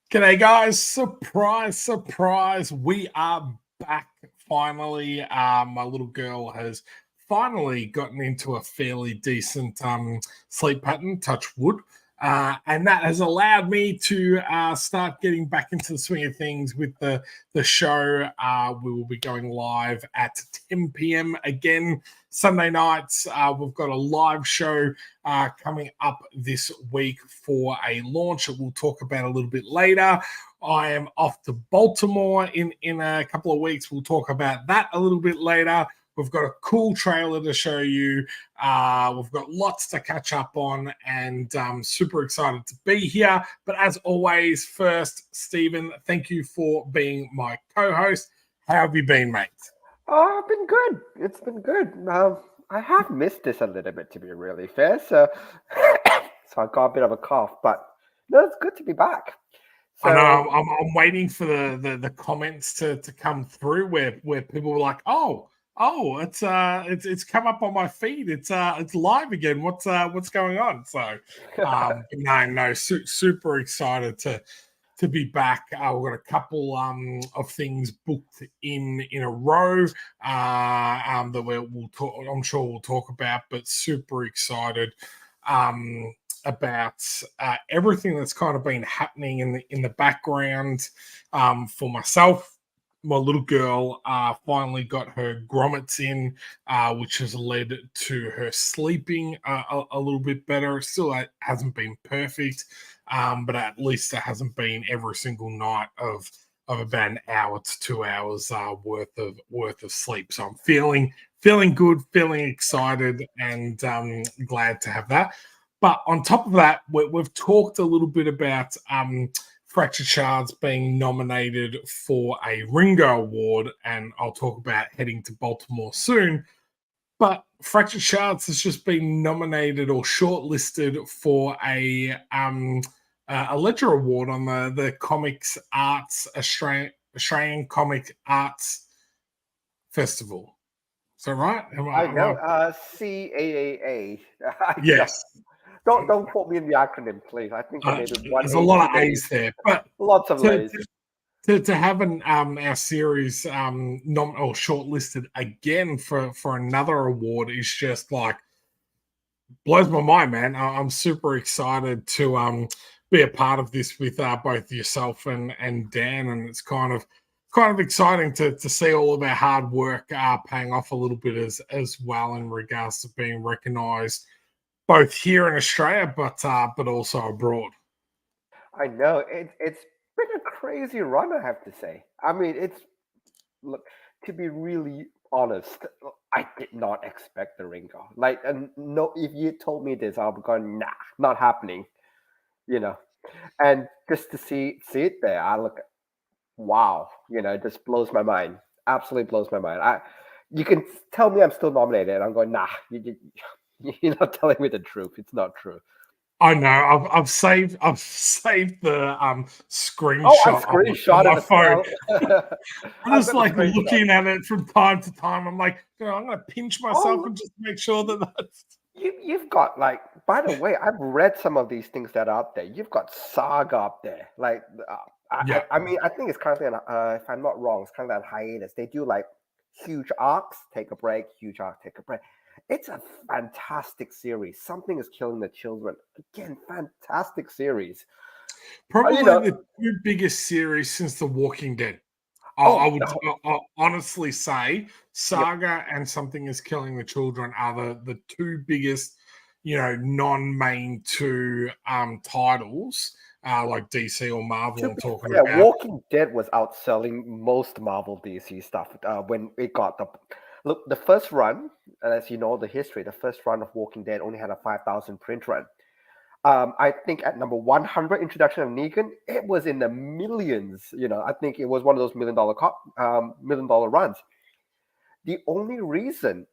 G'day, guys. Surprise, surprise. We are back finally. My little girl has finally gotten into a fairly decent sleep pattern, touch wood. And that has allowed me to start getting back into the swing of things with the show. We will be going live at 10 p.m. again Sunday nights. We've got a live show coming up this week for a launch that we'll talk about a little bit later. I am off to Baltimore in a couple of weeks. We'll talk about that a little bit later. We've got a cool trailer to show you. We've got lots to catch up on, and super excited to be here. But as always, first, Stephen, thank you for being my co-host. How have you been, mate? Oh, I've been good. It's been good. I have missed this a little bit, to be really fair. So, so I got a bit of a cough, but no, it's good to be back. I know So, I'm waiting for the comments to come through where people were like, oh, it's come up on my feed. It's live again. What's going on? So super excited to be back. We've got a couple of things booked in a row that we'll talk. I'm sure we'll talk about, but super excited about everything that's kind of been happening in the background for myself. My little girl finally got her grommets in, which has led to her sleeping a little bit better. Still, it hasn't been perfect, but at least it hasn't been every single night of about an hour to 2 hours worth of sleep. So I'm feeling good, feeling excited, and glad to have that. But on top of that, we've talked a little bit about Fractured Shards being nominated for a Ringo Award, and I'll talk about heading to Baltimore soon. But Fractured Shards has just been nominated or shortlisted for a Ledger Award on the Comics Arts Australian Comic Arts Festival. Is that right? I know CAAA. Yes. Don't quote me in the acronym, please. I think maybe one There's A, a lot of two A's there, but lots of A's. To have our series or shortlisted again for another award is just like blows my mind, man. I'm super excited to be a part of this with both yourself and Dan, and it's kind of exciting to see all of our hard work paying off a little bit as well in regards to being recognised both here in Australia, but also abroad. I know it's been a crazy run, I have to say. I mean, look, to be really honest, I did not expect the Ringo. Like, and no, if you told me this, I'll be going, nah, not happening. You know, and just to see it there, I look, wow, it just blows my mind. Absolutely blows my mind. You can tell me I'm still nominated, and I'm going, nah, you're not telling me the truth. It's not true. I know. I've saved the screenshot Oh, I on screenshot my it as phone. well. I'm I've just got the like screenshot. looking at it from time to time. I'm like, I'm gonna pinch myself Oh, and just make sure that's you've got like. By the way, I've read some of these things that are up there. You've got Saga up there. Like, yeah. I mean, I think it's currently on. If I'm not wrong, it's currently on hiatus. They do like huge arcs, take a break, huge arc, take a break. It's a fantastic series. Something is killing the children. Again, fantastic series. Probably the two biggest series since The Walking Dead. I would I'll honestly say Saga and Something is Killing the Children are the two biggest, non-main two titles, like DC or Marvel I'm talking Yeah, about. Walking Dead was outselling most Marvel DC stuff when it got the first run, and as you know the history, the first run of Walking Dead only had a 5,000 print run. I think at number 100, introduction of Negan, it was in the millions. I think it was one of those $1 million runs. The only reason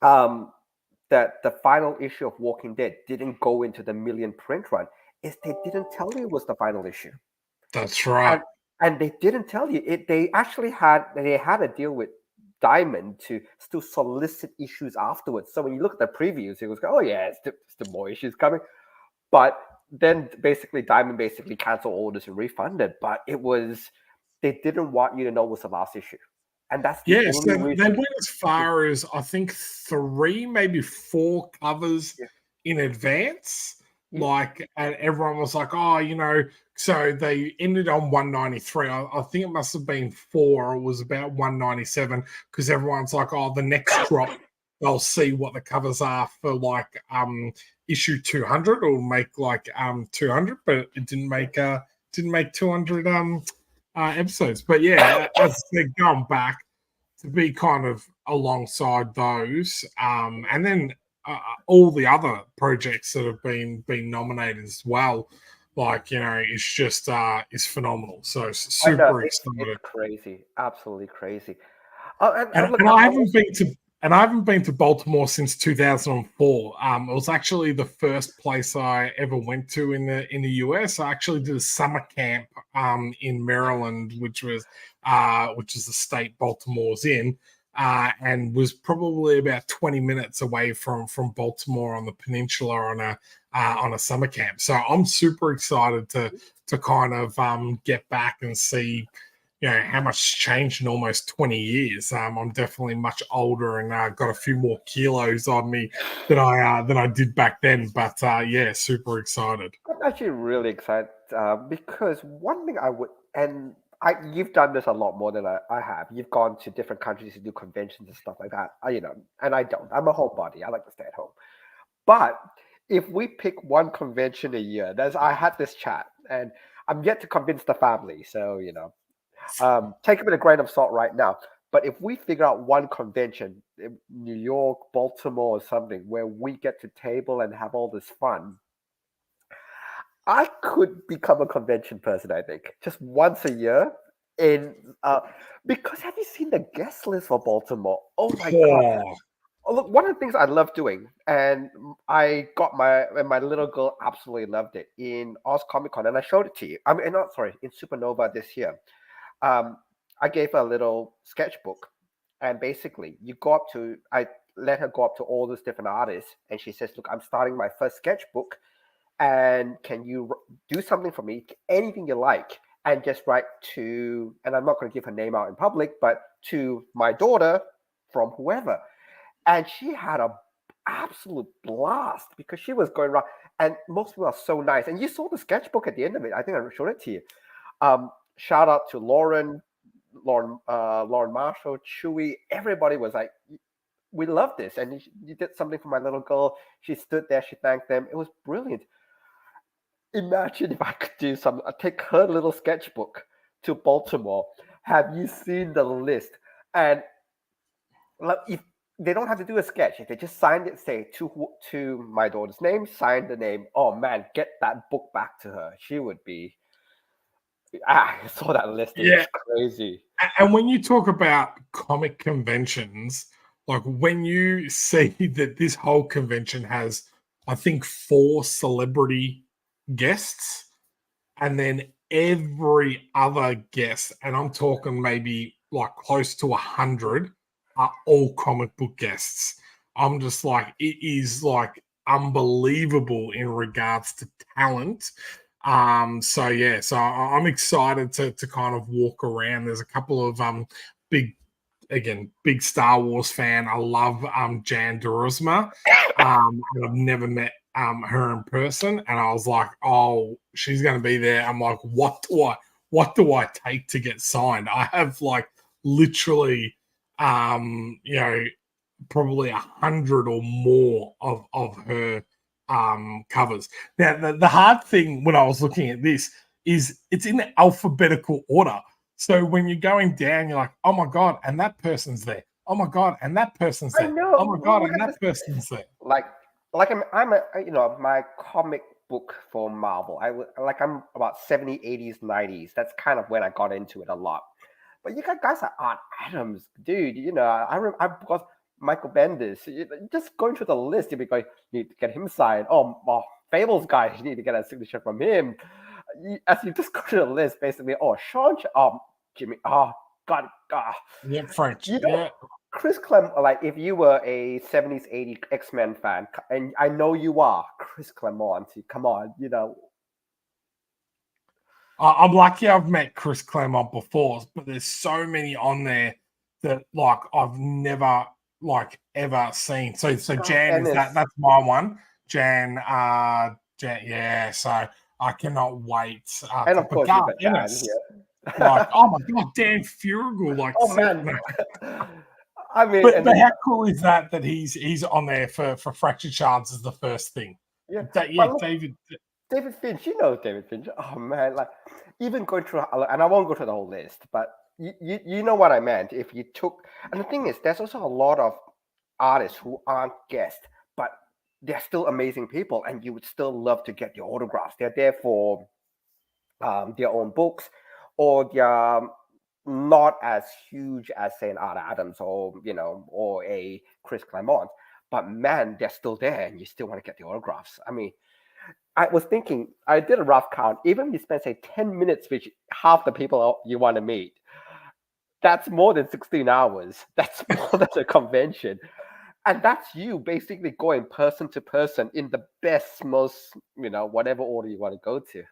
that the final issue of Walking Dead didn't go into the million print run is they didn't tell you it was the final issue. That's right. And they didn't tell you it. They actually had a deal with Diamond to still solicit issues afterwards. So when you look at the previews, it was oh yeah, it's the more issues coming. But then basically Diamond basically canceled orders and refunded, but they didn't want you to know it was the last issue, and that's the Yeah, only so they reason. went as far as I think 3, maybe 4 covers Yeah, in advance. yeah, Like, and everyone was like, "Oh, So they ended on 193. I think it must have been 4. It was about 197 because everyone's like, "Oh, the next drop, they'll see what the covers are for like issue 200 or make like 200," but it didn't make 200 episodes. But yeah, as I said, going back to be kind of alongside those, and then all the other projects that have been nominated as well. Like it's just is phenomenal. So I know super it's excited. crazy, absolutely crazy. And, And look, and I haven't been to Baltimore since 2004. It was actually the first place I ever went to in the US. I actually did a summer camp in Maryland, which is the state Baltimore's in, and was probably about 20 minutes away from Baltimore on the peninsula on a summer camp. So I'm super excited to kind of get back and see how much changed in almost 20 years. I'm definitely much older and got a few more kilos on me than I did back then. But yeah, super excited. I'm actually really excited because one thing I would, and you've done this a lot more than I have. You've gone to different countries to do conventions and stuff like that. And I don't. I'm a homebody. I like to stay at home. But if we pick one convention a year, I had this chat, and I'm yet to convince the family. So take it with a grain of salt right now. But if we figure out one convention, in New York, Baltimore, or something, where we get to table and have all this fun, I could become a convention person, I think, just once a year. In Because have you seen the guest list for Baltimore? Oh my God. Oh, Oh, look, one of the things I love doing, and my little girl absolutely loved it in Oz Comic Con, and I showed it to you. I mean, not sorry, in Supernova this year. Um, I gave her a little sketchbook, and basically, I let her go up to all these different artists, and she says, "Look, I'm starting my first sketchbook, and can you do something for me, anything you like, and just write to, and I'm not going to give her name out in public, but to my daughter from whoever." And she had a absolute blast because she was going around, and most people are so nice. And you saw the sketchbook at the end of it. I think I showed it to you. Shout out to Lauren Marshall, Chewy. Everybody was like, "We love this," and you did something for my little girl. She stood there, she thanked them. It was brilliant. Imagine if I could take her little sketchbook to Baltimore. Have you seen the list? And like, if they don't have to do a sketch, if they just signed it, say to my daughter's name, sign the name. Oh man, get that book back to her. She would be. I saw that list. It yeah. was crazy. And when you talk about comic conventions, like when you see that this whole convention has, I think, 4 celebrity guests, and then every other guest, and I'm talking maybe like close to 100, are all comic book guests. I'm just like, it is like unbelievable in regards to talent. So yeah, so I'm excited to kind of walk around. There's a couple of big, again, big Star Wars fan. I love Jan Durisma. And I've never met her in person, and I was like, oh, she's going to be there. I'm like, what do I take to get signed? I have like literally, probably 100 or more of her covers. Now, the hard thing when I was looking at this is it's in alphabetical order. So when you're going down, you're like, oh my God, and that person's there. Oh my God, and that person's I there. Oh know. my God, Look and at that this person's list. there. I'm a my comic book for Marvel. I'm about 70s, 80s, 90s. That's kind of when I got into it a lot. But you got guys like Art Adams, dude. Because Michael Bendis. Just going through the list, you'd be going, you need to get him signed. Fables guy, you need to get a signature from him. As you just go through the list, basically, Jimmy, God, Yeah, French. you don't Yeah. Chris Claremont, like if you were a 70s, 80s X-Men fan, and I know you are, Chris Claremont, come on, I'm lucky I've met Chris Claremont before, but there's so many on there that like I've never like ever seen. So Jan is Ennis. that's my one. Jan, yeah. So I cannot wait. And of But course you God, got Dan Ennis, like, here. oh my God, Dan Furigel, like, Oh man. no. I mean, But and then, how cool is that he's on there for Fractured Shards as the first thing? yeah, Yeah, but look, David. David Finch, David Finch. Oh man, like even going through, and I won't go through the whole list, but you know what I meant. If you took, and the thing is, there's also a lot of artists who aren't guests, but they're still amazing people, and you would still love to get your autographs. They're there for their own books, or they're not as huge as say an Art Adams or or a Chris Claremont, but man, they're still there, and you still want to get the autographs. I mean, I was thinking, I did a rough count. Even if you spend say 10 minutes with half the people you want to meet, that's more than 16 hours. That's more than a convention. And that's you basically going person to person in the best, most, whatever order you want to go to.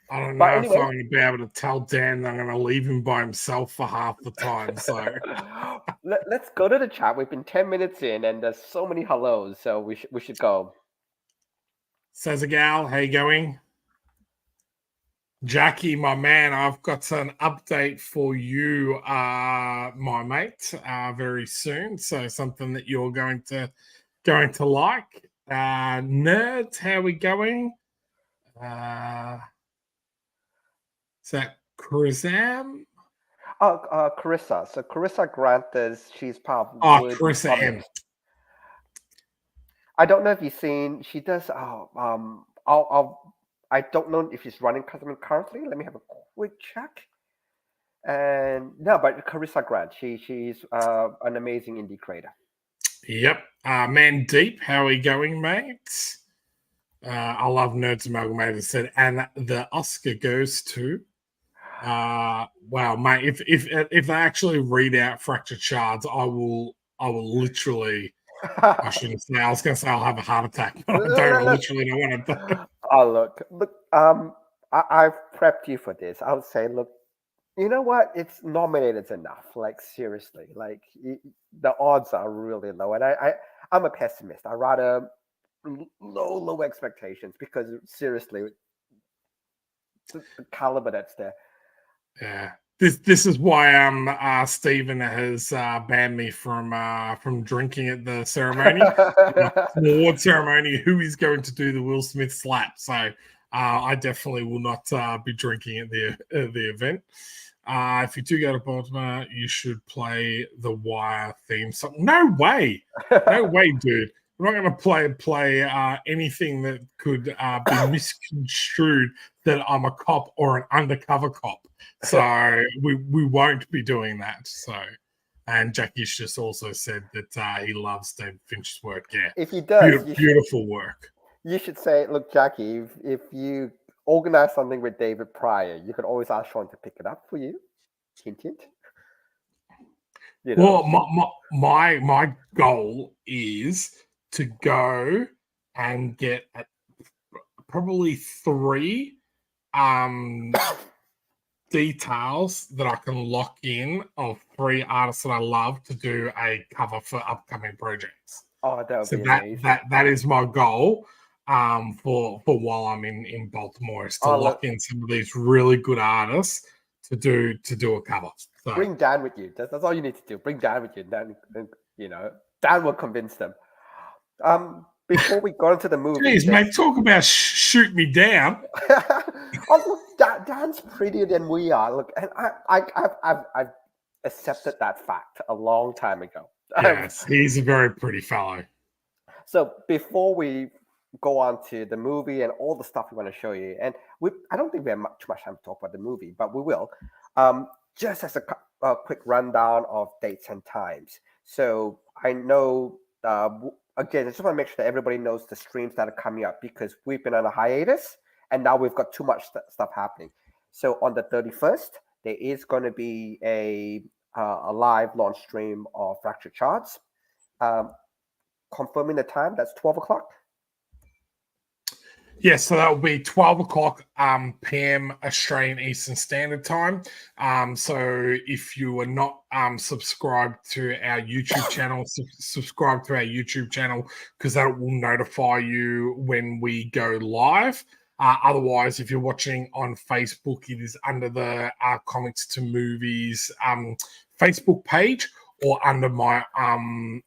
I don't But know if I'm anyway, going to be able to tell Dan that I'm going to leave him by himself for half the time. So let's go to the chat. We've been 10 minutes in, and there's so many hellos, so we should go. says a gal, how you going? Jackie, my man, I've got an update for you, my mate, very soon. So something that you're going to like. Nerds, how we going? Is that Chrisam? Oh, Carissa. So Carissa Grant she's part of Oh, Wood Carissa M. Comics. I don't know if you've seen. She does. I don't know if she's running customer currently. Let me have a quick check. And no, but Carissa Grant, she's an amazing indie creator. Yep. Man Deep, how are we going, mate? I love Nerds Amalgamated said, and the Oscar goes to. Wow, mate! If they actually read out Fractured Shards, I will literally. I shouldn't say. I was going to say I'll have a heart attack, but I don't. I literally don't want to. Oh look. I've prepped you for this. I would say, look, you know what? It's nominated enough. Like seriously, like the odds are really low, and I'm a pessimist. I rather low expectations because seriously, the caliber that's there. Yeah, this is why Stephen has banned me from drinking at the ceremony, the award ceremony. Who is going to do the Will Smith slap? So I definitely will not be drinking at the event. If you do go to Baltimore, you should play the Wire theme song. No way, dude. We're not going to play anything that could be misconstrued that I'm a cop or an undercover cop. So we won't be doing that. So, and Jackie's just also said that he loves David Finch's work. Yeah, If he does, beautiful work. You should say, look, Jackie, if you organize something with David Pryor, you could always ask Sean to pick it up for you. Hint, hint. Well, my goal is to go and get probably 3 details that I can lock in of 3 artists that I love to do a cover for upcoming projects. Oh, that would so be amazing. That is my goal for while I'm in Baltimore, is to lock in some of these really good artists to do a cover. So bring Dan with you. That's all you need to do. Bring Dan with you. Dan, Dan will convince them. Before we go into the movie, jeez, mate, talk about shoot me down. Oh, look, Dan's prettier than we are. Look, and I've accepted that fact a long time ago. Yes, he's a very pretty fellow. So before we go on to the movie and all the stuff we want to show you, and I don't think we have too much time to talk about the movie, but we will. Just as a quick rundown of dates and times. So I know, again, I just want to make sure that everybody knows the streams that are coming up, because we've been on a hiatus and now we've got too much stuff happening. So on the 31st, there is going to be a a live launch stream of Fractured Shards. Confirming the time, that's 12 o'clock. Yes, so that will be 12 o'clock p.m. Australian Eastern Standard Time. So if you are not subscribed to our YouTube channel, subscribe to our YouTube channel, because that will notify you when we go live. Otherwise, if you're watching on Facebook, it is under the Comics to Movies Facebook page, or under my own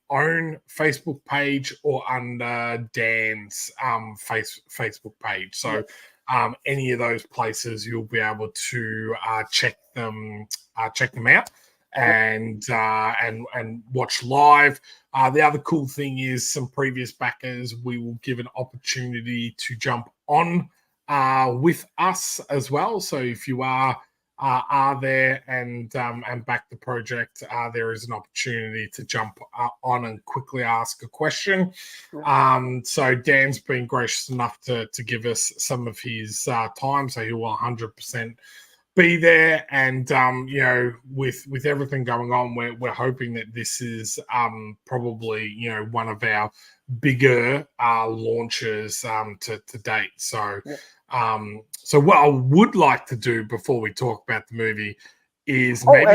Facebook page, or under Dan's Facebook page. So any of those places, you'll be able to check them out and watch live. The other cool thing is, some previous backers, we will give an opportunity to jump on with us as well. So if you are there and back the project, there is an opportunity to jump on and quickly ask a question. So Dan's been gracious enough to give us some of his time, so he will 100% be there. And with everything going on, we're hoping that this is probably one of our bigger launches to date. So so what I would like to do before we talk about the movie is we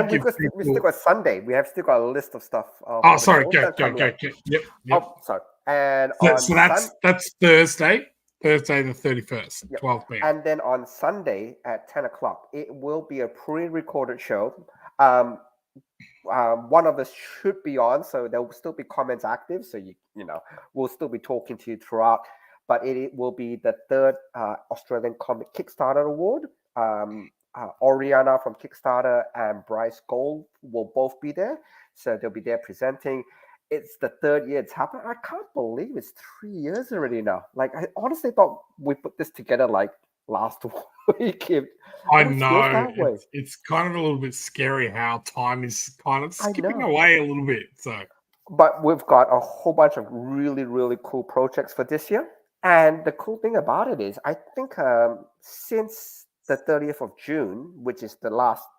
still got Sunday. We have still got a list of stuff. Sorry, go. Yep. Oh, sorry. And so that's Thursday the 31st, 12 p.m. And then on Sunday at 10 o'clock, it will be a pre-recorded show. One of us should be on, so there will still be comments active. So we'll still be talking to you throughout. But it will be the third Australian Comic Kickstarter Award. Oriana from Kickstarter and Bryce Gold will both be there. So they'll be there presenting. It's the third year it's happened. I can't believe it's 3 years already now. Like, I honestly thought we put this together like last week. I know. It's kind of a little bit scary how time is kind of skipping away a little bit. But we've got a whole bunch of really, really cool projects for this year. And the cool thing about it is, I think since the 30th of June, which is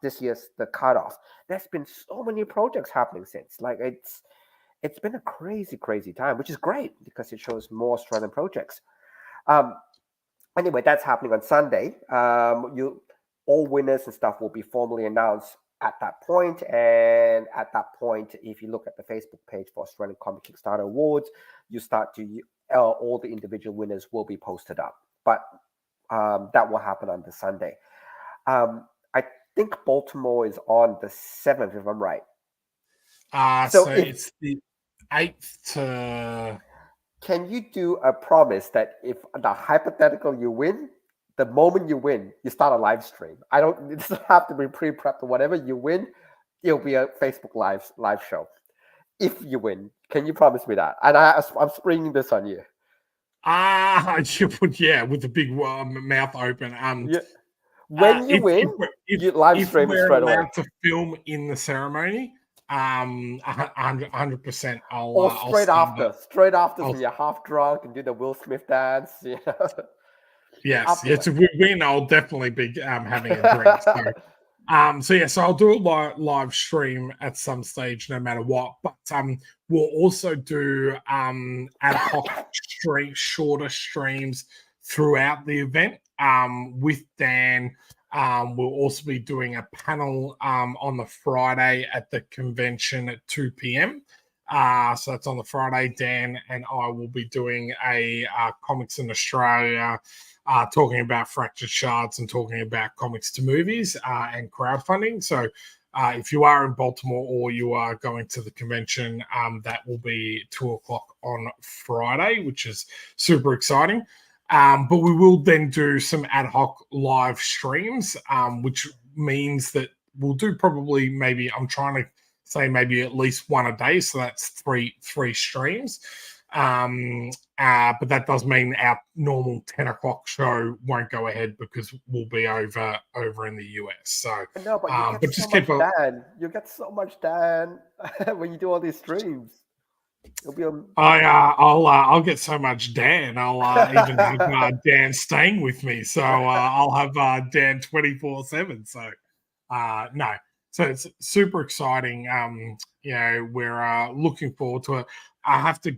this year's the cutoff, there's been so many projects happening since. Like, it's been a crazy, crazy time, which is great because it shows more Australian projects. Anyway, that's happening on Sunday. All winners and stuff will be formally announced at that point. And at that point, if you look at the Facebook page for Australian Comic Kickstarter Awards, you start to all the individual winners will be posted up. But that will happen on the Sunday. I think Baltimore is on the 7th, if I'm right. So it's the 8th to... Can you do a promise that if the hypothetical you win, the moment you win, you start a live stream? It doesn't have to be pre-prepped or whatever. You win, it'll be a Facebook live show. If you win, can you promise me that? And I'm springing this on you. With the big mouth open. When you win, you live stream it straight away. If we're allowed to film in the ceremony, 100%. Or straight after, when you're half drunk and do the Will Smith dance. Yes, if we win, I'll definitely be having a drink. So I'll do a live stream at some stage, no matter what. But we'll also do ad hoc shorter streams throughout the event with Dan. We'll also be doing a panel on the Friday at the convention at 2 p.m. So that's on the Friday. Dan and I will be doing a Comics in Australia, talking about Fractured Shards and talking about Comics to Movies and crowdfunding. So if you are in Baltimore or you are going to the convention, that will be 2 o'clock on Friday, which is super exciting. But we will then do some ad hoc live streams, which means that we'll do probably I'm trying to say maybe at least one a day. So that's three streams. But that does mean our normal 10 o'clock show won't go ahead because we'll be over in the US. So no, but you get Dan. You get so much Dan when you do all these streams. It'll be I'll get so much Dan. I'll even have Dan staying with me. So I'll have Dan 24/7. So no. So it's super exciting. We're looking forward to it. I have to,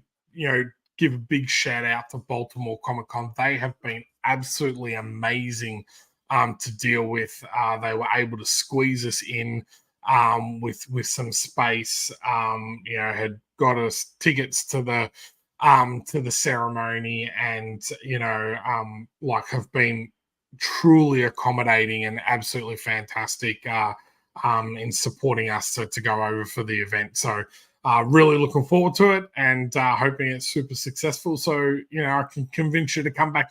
give a big shout out to Baltimore Comic Con. They have been absolutely amazing to deal with. They were able to squeeze us in with some space. Had got us tickets to the ceremony, and have been truly accommodating and absolutely fantastic in supporting us to go over for the event. So really looking forward to it, and hoping it's super successful. So I can convince you to come back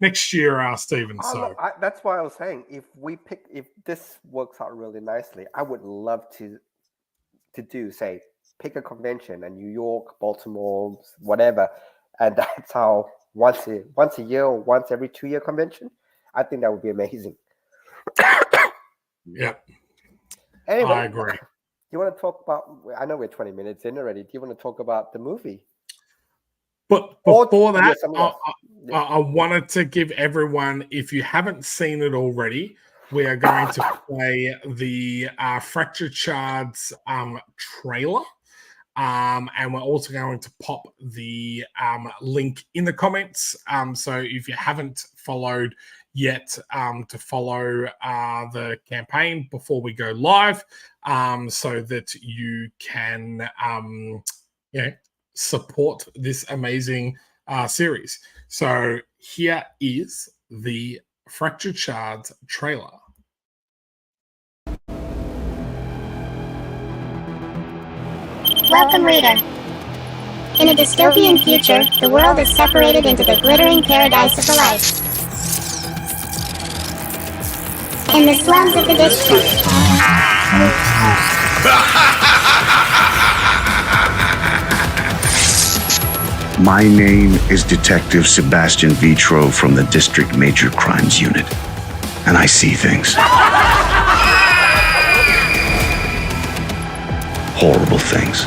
next year, Stephen. Look, that's why I was saying if this works out really nicely, I would love to pick a convention in New York, Baltimore, whatever, and that's how once a year or once every 2 year convention. I think that would be amazing. Yeah. Anyway, I agree. Do you want to talk about? I know we're 20 minutes in already. Do you want to talk about the movie? But before that, I wanted to give everyone, if you haven't seen it already, we are going to play the Fractured Shards trailer. And we're also going to pop the link in the comments. So if you haven't followed yet, to follow the campaign before we go live, so that you can support this amazing series. So here is the Fractured Shards trailer. Welcome, reader. In a dystopian future, the world is separated into the glittering paradise of the light and the slums of the district. My name is Detective Sebastian Vitro from the District Major Crimes Unit, and I see things. Horrible things.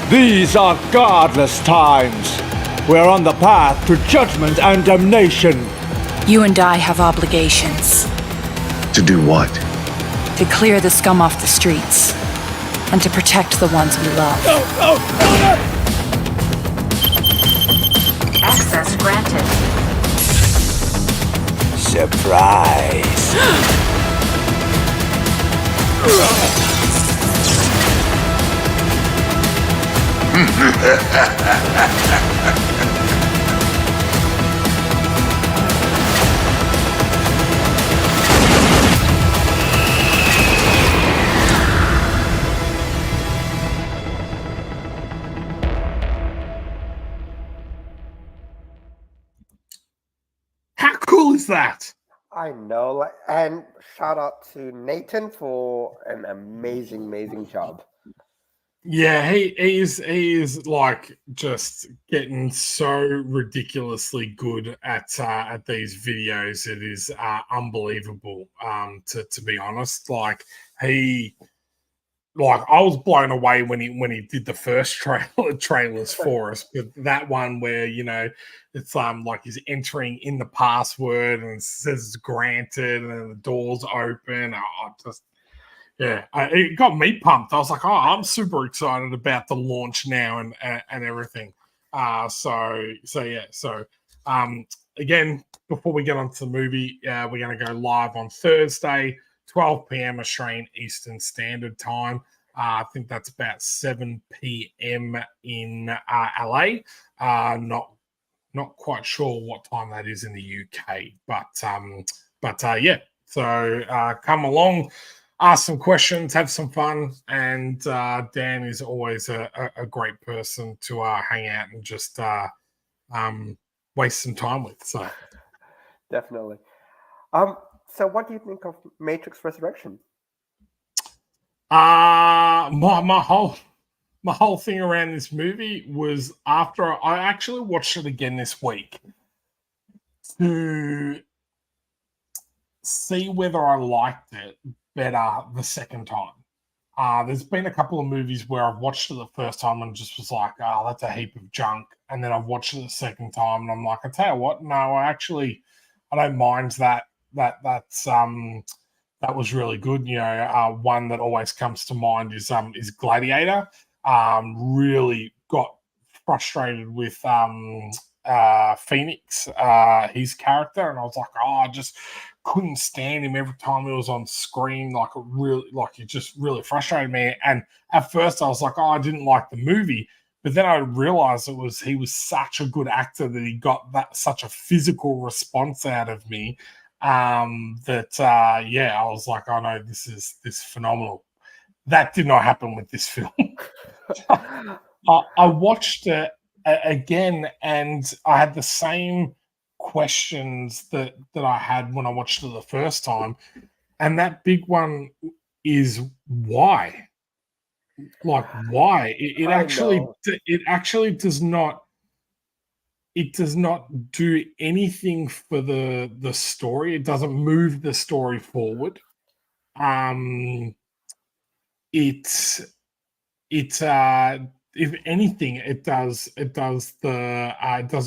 These are godless times. We're on the path to judgment and damnation. You and I have obligations. To do what? To clear the scum off the streets. And to protect the ones we love. Access granted. Surprise. How cool is that? I know, and shout out to Nathan for an amazing job. Yeah, he is like just getting so ridiculously good at these videos. It is unbelievable. To be honest, I was blown away when he did the first trailers for us, but that one where it's like he's entering in the password and it says it's granted and then the doors open. It got me pumped. I was like, I'm super excited about the launch now and everything. Again, before we get onto the movie, we're going to go live on Thursday, 12 p.m. Australian Eastern Standard Time. I think that's about 7 p.m. in LA. Not quite sure what time that is in the UK, but yeah. So come along, ask some questions, have some fun, and Dan is always a great person to hang out and just waste some time with. So Definitely. So what do you think of Matrix Resurrection? My whole thing around this movie was after I actually watched it again this week to see whether I liked it better the second time. There's been a couple of movies where I've watched it the first time and just was like, that's a heap of junk. And then I've watched it the second time and I'm like, I tell you what, no, I don't mind that that was really good. One that always comes to mind is Gladiator. Really got frustrated with Phoenix, his character, and I was like, I just couldn't stand him every time he was on screen. It just really frustrated me. And at first, I was like, I didn't like the movie. But then I realized he was such a good actor that he got such a physical response out of me I was like, oh no, this is phenomenal. That did not happen with this film. I watched it again, and I had the same questions that I had when I watched it the first time, and that big one is why. Like, why? It actually does not. It does not do anything for the story. It doesn't move the story forward. It if anything, it does it does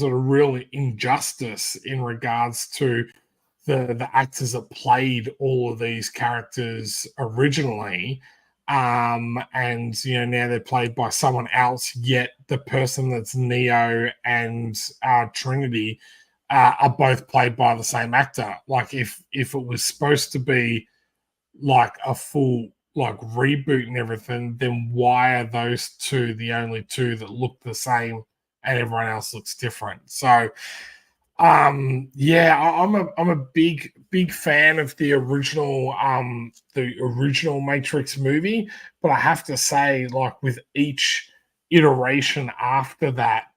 a real injustice in regards to the actors that played all of these characters originally. And now they're played by someone else, yet the person that's Neo and Trinity are both played by the same actor. Like, if it was supposed to be like a full like reboot and everything, then why are those two the only two that look the same and everyone else looks different? So I'm a big fan of the original Matrix movie, but I have to say, like, with each iteration after that,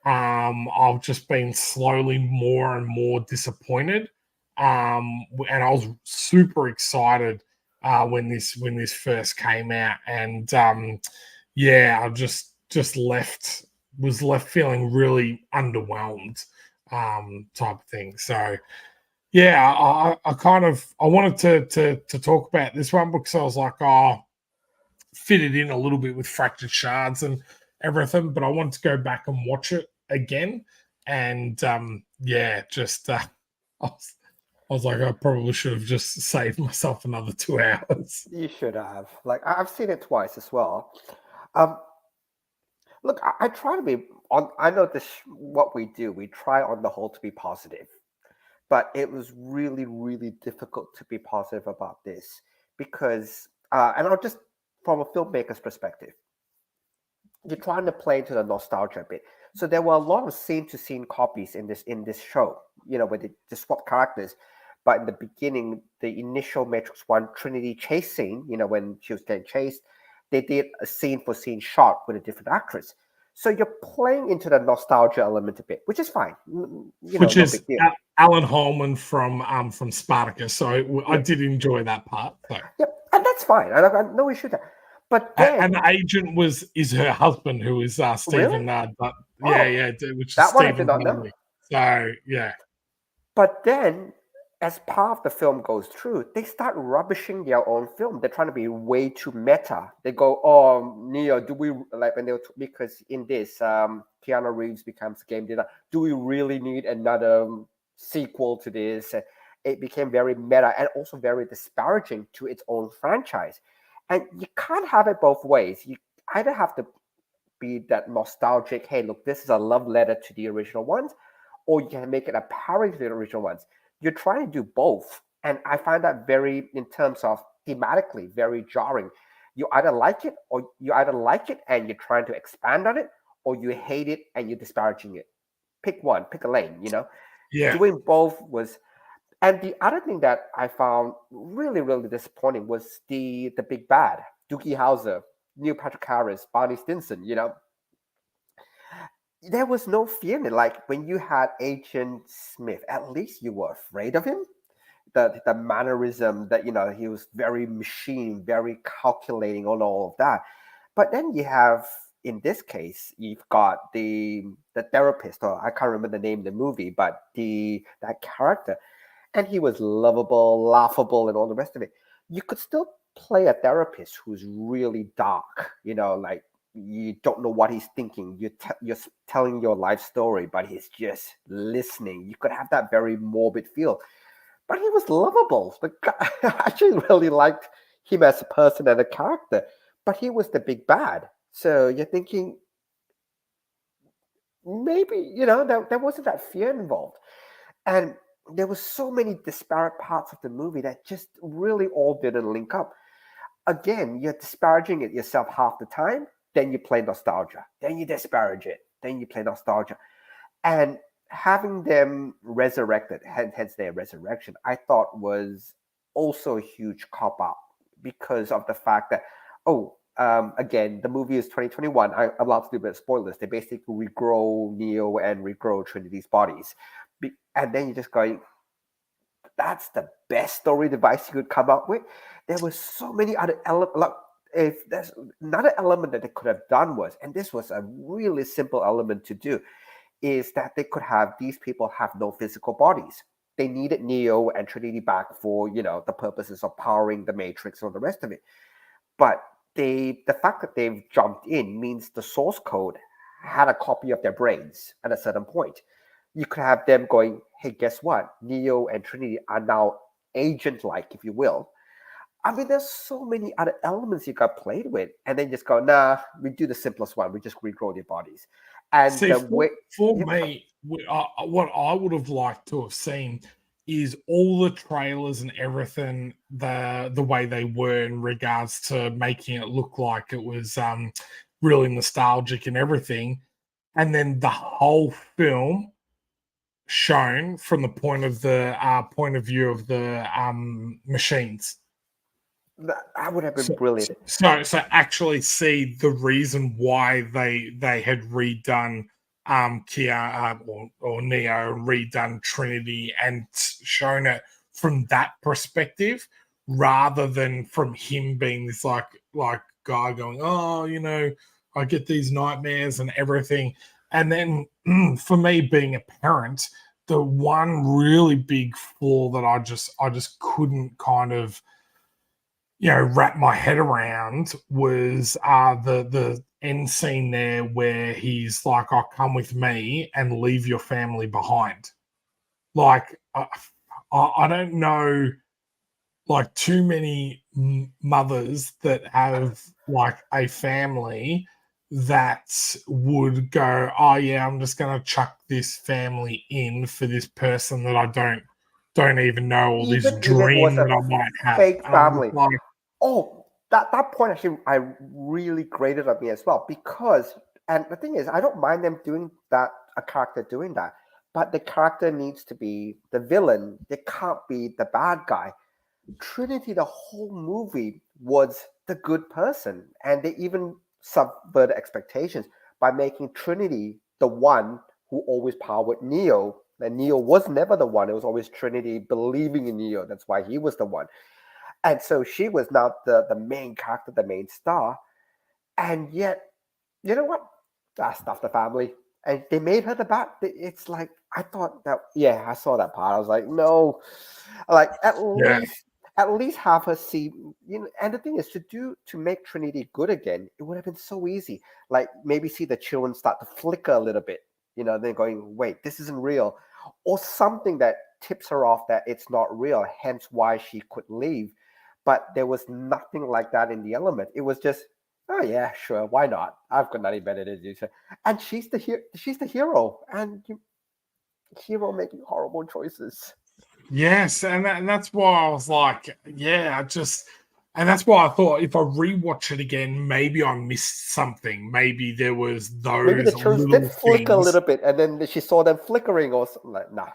I've just been slowly more and more disappointed. And I was super excited when this first came out, and I was left feeling really underwhelmed, type of thing. So I wanted to talk about this one because I was like, fit it in a little bit with Fractured Shards and everything, but I wanted to go back and watch it again, and I was like, I probably should have just saved myself another 2 hours. You should have. Like, I've seen it twice as well. Look, I try to be on. I know this. What we do, we try on the whole to be positive, but it was really, really difficult to be positive about this because, and I'll just from a filmmaker's perspective, you're trying to play into the nostalgia a bit. So there were a lot of scene-to-scene copies in this show. Where they just swap characters. But in the beginning, the initial Matrix 1 Trinity chase scene, when she was getting chased, they did a scene-for-scene shot with a different actress. So you're playing into the nostalgia element a bit, which is fine. Which is big deal. Alan Holman from Spartacus. So I did enjoy that part. So. Yep, and that's fine. I have no issue there. But then, and the agent is her husband, who is Stephen. Really? Which is that one I Stephen did not know. So yeah. But then, as part of the film goes through, they start rubbishing their own film. They're trying to be way too meta. They go, "Oh, Neo, do we like?" And because in this, Keanu Reeves becomes game designer. Do we really need another sequel to this? It became very meta and also very disparaging to its own franchise. And you can't have it both ways. You either have to be that nostalgic, hey, look, this is a love letter to the original ones, or you can make it a parody to the original ones. You're trying to do both. And I find that very, in terms of thematically, very jarring. You either like it and you're trying to expand on it, or you hate it and you're disparaging it. Pick one, pick a lane, Yeah. Doing both was. And the other thing that I found really, really disappointing was the big bad, Doogie Howser, Neil Patrick Harris, Barney Stinson, There was no fear in it. Like, when you had Agent Smith, at least you were afraid of him. The mannerism that, he was very machine, very calculating on all of that. But then you have, in this case, you've got the therapist, or I can't remember the name of the movie, but that character. And he was lovable, laughable, and all the rest of it. You could still play a therapist who's really dark, like you don't know what he's thinking. You're telling your life story, but he's just listening. You could have that very morbid feel. but he was lovable. The guy, I actually really liked him as a person and a character, but he was the big bad. So you're thinking maybe, there wasn't that fear involved. And there were so many disparate parts of the movie that just really all didn't link up. Again, you're disparaging it yourself half the time, then you play nostalgia, then you disparage it, then you play nostalgia. And having them resurrected, hence their resurrection, I thought was also a huge cop out because of the fact that, again, the movie is 2021. I'm allowed to do a bit of spoilers. They basically regrow Neo and regrow Trinity's bodies. And then you're just going, that's the best story device you could come up with. There were so many other elements. Like, if there's another element that they could have done was, and this was a really simple element to do, is that they could have these people have no physical bodies. They needed Neo and Trinity back for, the purposes of powering the Matrix and all the rest of it. But the fact that they've jumped in means the source code had a copy of their brains at a certain point. You could have them going, hey, guess what? Neo and Trinity are now agent-like, if you will. I mean, there's so many other elements you got played with, and then just go, nah, we do the simplest one. We just regrow their bodies. And See, for me, what I would have liked to have seen is all the trailers and everything the way they were in regards to making it look like it was really nostalgic and everything, and then the whole film shown from the point of view of the machines. That would have been brilliant. So actually see the reason why they had redone Kia or Neo, redone Trinity, and shown it from that perspective, rather than from him being this like guy going, I get these nightmares and everything. And then for me, being a parent, the one really big flaw that I just couldn't kind of wrap my head around was the end scene there where he's like, "Oh, come with me and leave your family behind." Like, I don't know, like too many mothers that have like a family that would go, "Oh yeah, I'm just gonna chuck this family in for this person that I don't even know, or this dream that I might have." Fake family. That point actually I really grated on me as well, because, and the thing is, I don't mind them doing that, a character doing that, but the character needs to be the villain. They can't be the bad guy. Trinity, the whole movie, was the good person, and they even subvert expectations by making Trinity the one who always powered Neo. And Neo was never the one. It was always Trinity believing in Neo. That's why he was the one. And so she was now the main character, the main star. And yet, you know what? That's not the family. And they made her the bad. It's like, I thought that, I saw that part. I was like, no. Like, at least have her see, and the thing is, to make Trinity good again, it would have been so easy. Like, maybe see the children start to flicker a little bit. They're going, wait, this isn't real. Or something that tips her off that it's not real, hence why she could leave. But there was nothing like that in the element. It was just, oh yeah, sure, why not? I've got nothing better to do. And she's the hero, and hero making horrible choices. Yes, and that's why I was like, and that's why I thought if I rewatch it again, maybe I missed something. Maybe there was those. Maybe the children did flicker a little bit, and then she saw them flickering, or something. Like, nah.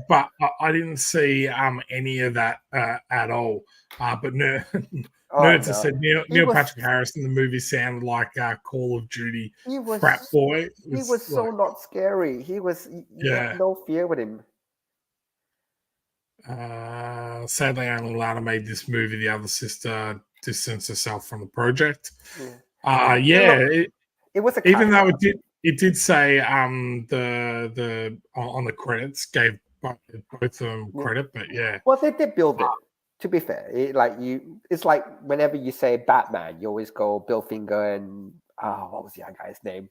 But I didn't see any of that at all. But Nerds has said Neil Patrick Harris in the movie sounded like Call of Duty frat boy. He was so not scary. He had no fear with him. Sadly, only Lana made this movie. The other sister distanced herself from the project. It was even though it did say the on the credits gave both of them credit, but well, they did build it. To be fair, it's like whenever you say Batman, you always go Bill Finger and what was the other guy's name?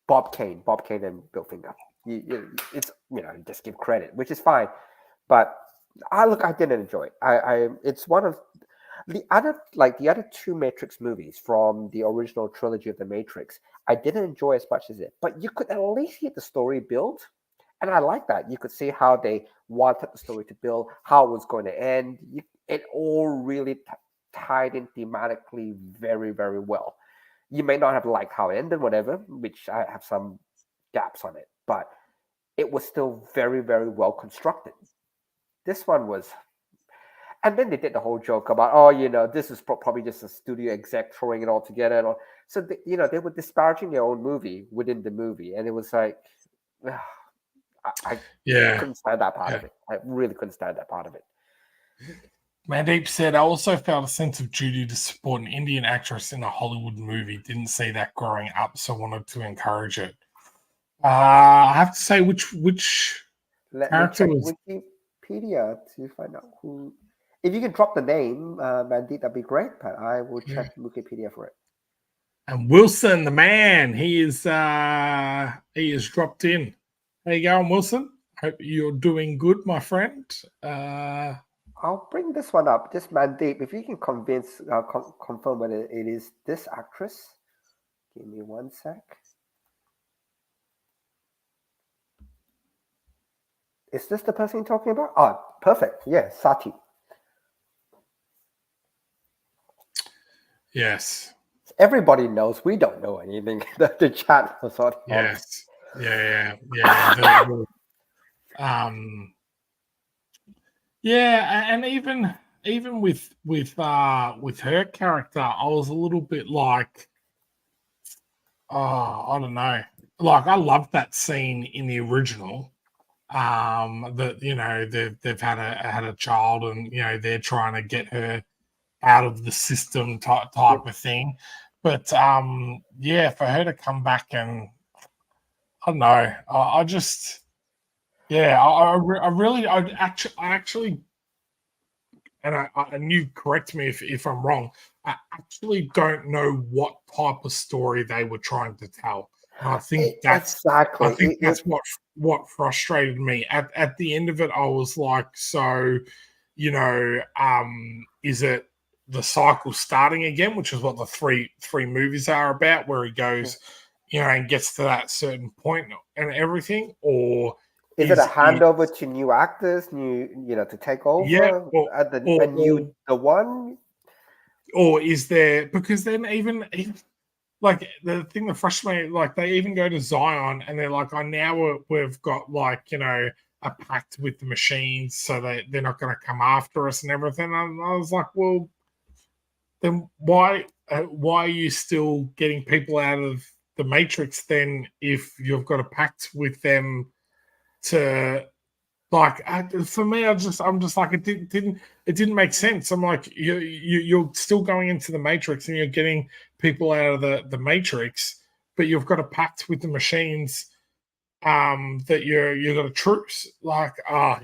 Bob Kane and Bill Finger. It's just give credit, which is fine. But I didn't enjoy it. It's one of the other two Matrix movies from the original trilogy of the Matrix. I didn't enjoy as much as it, but you could at least see the story build, and I like that. You could see how they wanted the story to build, how it was going to end. It all really tied in thematically very, very well. You may not have liked how it ended, whatever, which I have some gaps on it, but it was still very, very well constructed. This one was, and then they did the whole joke about, this is probably just a studio exec throwing it all together. So, they were disparaging their own movie within the movie, and it was like, I couldn't stand that part of it. I really couldn't stand that part of it. Mandeep said, I also felt a sense of duty to support an Indian actress in a Hollywood movie. Didn't see that growing up, so wanted to encourage it. I have to say, which Let character me was... check Wikipedia to find out who. If you can drop the name, Mandeep, that'd be great. But I will check Wikipedia for it. And Wilson, the man, he is dropped in. How you going, Wilson? Hope you're doing good, my friend. I'll bring this one up. This Mandeep, if you can confirm whether it is this actress. Give me 1 sec. Is this the person you're talking about? Oh, perfect. Yeah, Sati. Yes. Everybody knows. We don't know anything. The chat was on. Yes. Yeah. And even with her character, I was a little bit like, I don't know. Like, I loved that scene in the original. That they've had a child, and they're trying to get her out of the system type of thing. But for her to come back, and I don't know, I just actually, and and you correct me if I'm wrong, I actually don't know what type of story they were trying to tell. And I think that's what frustrated me. At the end of it, I was like, so, is it the cycle starting again, which is what the three movies are about, where he goes, and gets to that certain point and everything, or is it a handover to new actors, to take over? The one? Or is there, because then even like the thing that frustrates me, like they even go to Zion and they're like, now we've got like, a pact with the machines, so they're not going to come after us and everything. And I was like, well, then why are you still getting people out of the Matrix then, if you've got a pact with them to, like, for me, I'm just like, it didn't make sense. I'm like, you're still going into the Matrix and you're getting people out of the Matrix, but you've got a pact with the machines, that you're got a truce. Like, I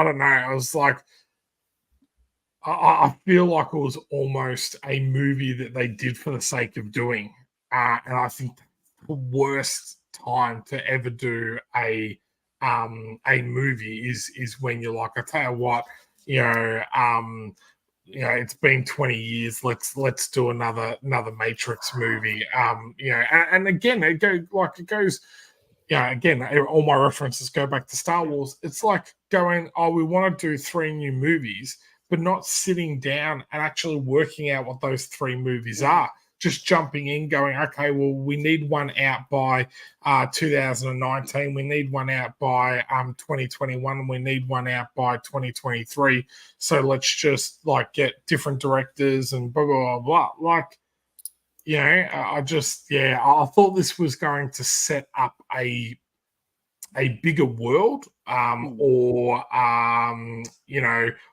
don't know. I was like, I feel like it was almost a movie that they did for the sake of doing, and I think the worst time to ever do a movie is when you're like, I tell you what, it's been 20 years. Let's do another Matrix movie. And again, it goes. Again, all my references go back to Star Wars. It's like going, we want to do 3 new movies, but not sitting down and actually working out what those 3 movies are. Just jumping in, going, okay, well, we need one out by 2019. We need one out by 2021. We need one out by 2023. So let's just like get different directors and blah, blah, blah, blah. Like, I thought this was going to set up a bigger world, I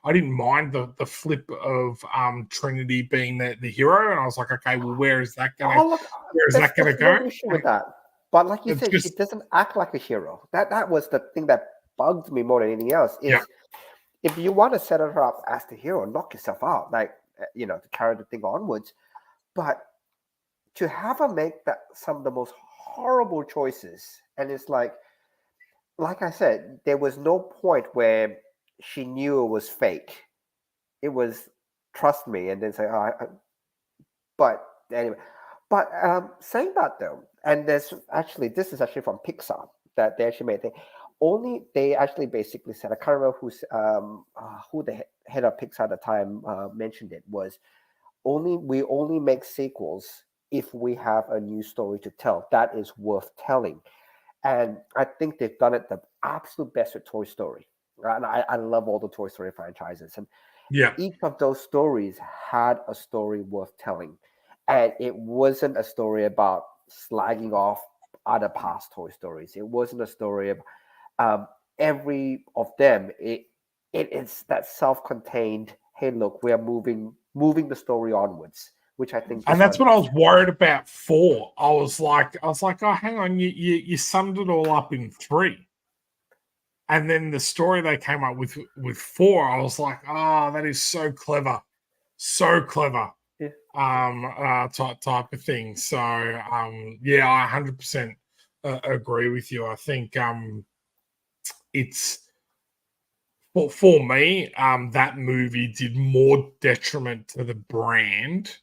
didn't mind the flip of Trinity being the hero, and I was like, okay, well, where is that going to go? No issue with that, but like you said, she doesn't act like a hero. That was the thing that bugged me more than anything else. If you want to set her up as the hero, knock yourself out, like to carry the thing onwards, but to have her make some of the most horrible choices, and it's like, like I said, there was no point where she knew it was fake. It was trust me, and then say, "Oh, but anyway." But saying that though, and this is actually from Pixar that they actually made. They actually basically said, I can't remember who the head of Pixar at the time mentioned it, was we only make sequels if we have a new story to tell that is worth telling. And I think they've done it the absolute best with Toy Story. And I love all the Toy Story franchises. And Yeah. each of those stories had a story worth telling. And it wasn't a story about slagging off other past Toy Stories. It wasn't a story of um, every of them. It is that self-contained. Hey, look, we are moving the story onwards, which I think And this that's one. what I was worried about 4. I was like, oh, hang on, you summed it all up in 3. And then the story they came up with 4, I was like, oh, that is so clever. So clever. Yeah. Type of thing. So yeah, I 100% agree with you. I think it's for me, that movie did more detriment to the brand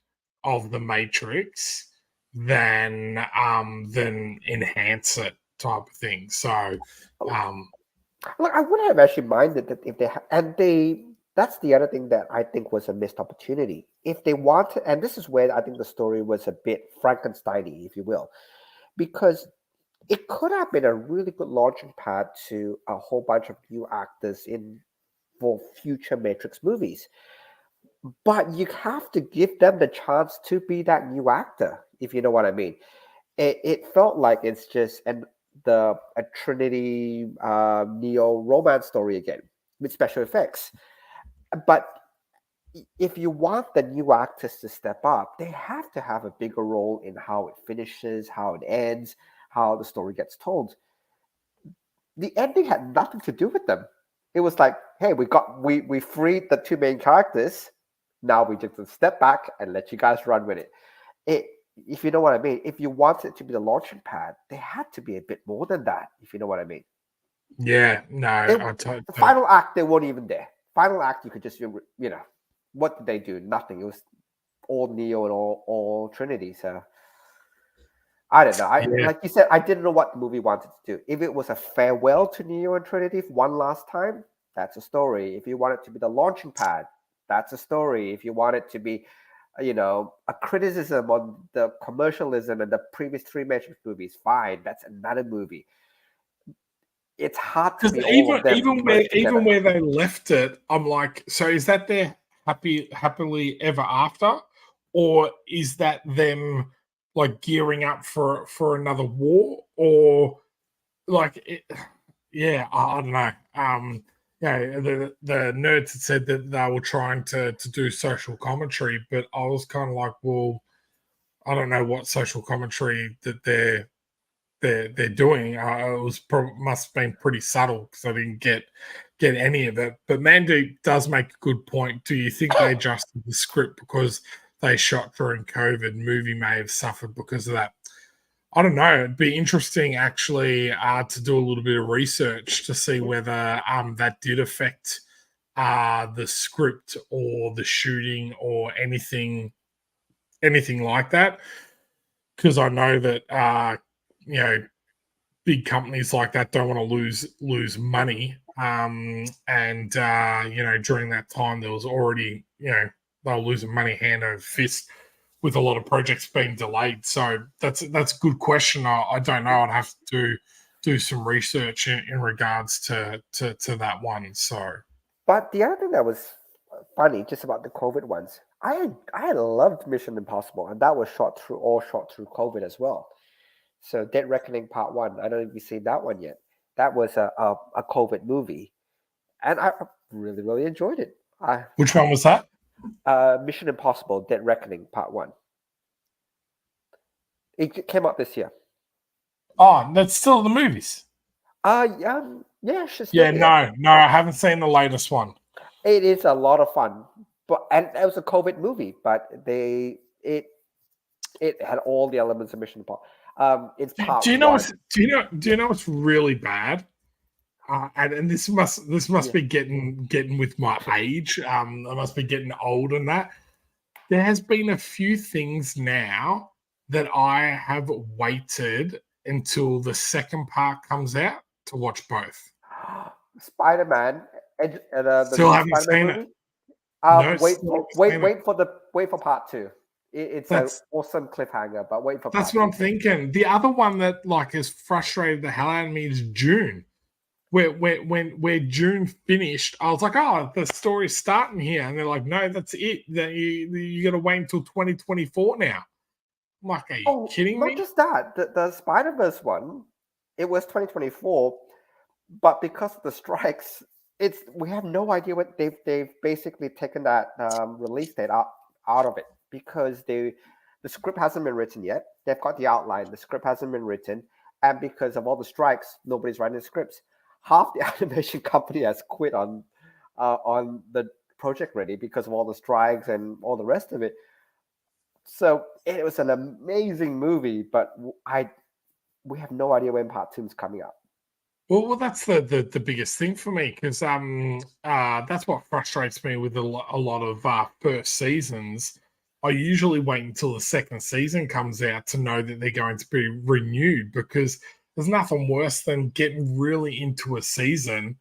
of the Matrix than enhance it type of thing. So Look, I wouldn't have actually minded that if that's the other thing that I think was a missed opportunity. If they wanted, and this is where I think the story was a bit Frankenstein-y, if you will, because it could have been a really good launching pad to a whole bunch of new actors in for future Matrix movies. But you have to give them the chance to be that new actor, if you know what I mean. It felt like it's just a Trinity Neo romance story again with special effects. But if you want the new actors to step up, they have to have a bigger role in how it finishes, how it ends, how the story gets told. The ending had nothing to do with them. It was like, hey, we freed the two main characters. Now we just step back and let you guys run with it. It if you know what I mean. If you want it to be the launching pad, they had to be a bit more than that. If you know what I mean. yeah, no, They, I the final act, they weren't even there. Final act, you could just what did they do? Nothing. It was all Neo and all Trinity. So I don't know. yeah. Like you said, I didn't know what the movie wanted to do. If it was a farewell to Neo and Trinity one last time, that's a story. If you want it to be the launching pad, that's a story. If you want it to be, a criticism on the commercialism and the previous 3 Matrix movies, fine, that's another movie. It's hard to Because be all of them merged even together. where they left it, I'm like, so is that their happily ever after, or is that them like gearing up for another war, or like yeah, I don't know. The nerds had said that they were trying to do social commentary, but I was kind of like, well, I don't know what social commentary that they're doing. It was must have been pretty subtle because I didn't get any of it. But Mandy does make a good point. Do you think they adjusted the script because they shot during COVID? Movie may have suffered because of that. I don't know. It'd be interesting actually to do a little bit of research to see whether that did affect the script or the shooting or anything like that. Because I know that you know big companies like that don't want to lose money. And during that time there was already they were losing money hand over fist with a lot of projects being delayed. So that's a good question. I don't know. I'd have to do some research in regards to that one. So But the other thing that was funny, just about the COVID ones, I loved Mission Impossible, and that was shot through COVID as well. So Dead Reckoning Part One, I don't know if you've seen that one yet. That was a COVID movie, and I really really enjoyed it. which one was that? Mission Impossible: Dead Reckoning Part One. It came out this year. Oh, that's still the movies. Yeah, she's Yeah, still there. no, I haven't seen the latest one. It is a lot of fun, and it was a COVID movie, but it had all the elements of Mission Impossible. It's part Do you know one. what's do you know what's really bad? and this must be getting with my age. I must be getting old and that. There has been a few things now that I have waited until the second part comes out to watch both. Spider-Man and the Still new haven't Spider-Man seen it. movie. No, Wait, still haven't seen it. wait for part 2. It's an That's awesome cliffhanger, but wait for that's part what 2. I'm thinking. The other one that like has frustrated the hell out of me is June. Where June finished, I was like, oh, the story's starting here, and they're like, no, that's it. That you got to wait until 2024 now. I'm like, are you kidding not me? just that. The Spider-Verse one, it was 2024, but because of the strikes, we have no idea what they've basically taken that release date out of it because the script hasn't been written yet. They've got the outline. The script hasn't been written, and because of all the strikes, nobody's writing the scripts. Half the animation company has quit on the project already because of all the strikes and all the rest of it. So it was an amazing movie, but we have no idea when part 2 is coming out. Well, that's the biggest thing for me because that's what frustrates me with a lot of first seasons. I usually wait until the second season comes out to know that they're going to be renewed because there's nothing worse than getting really into a season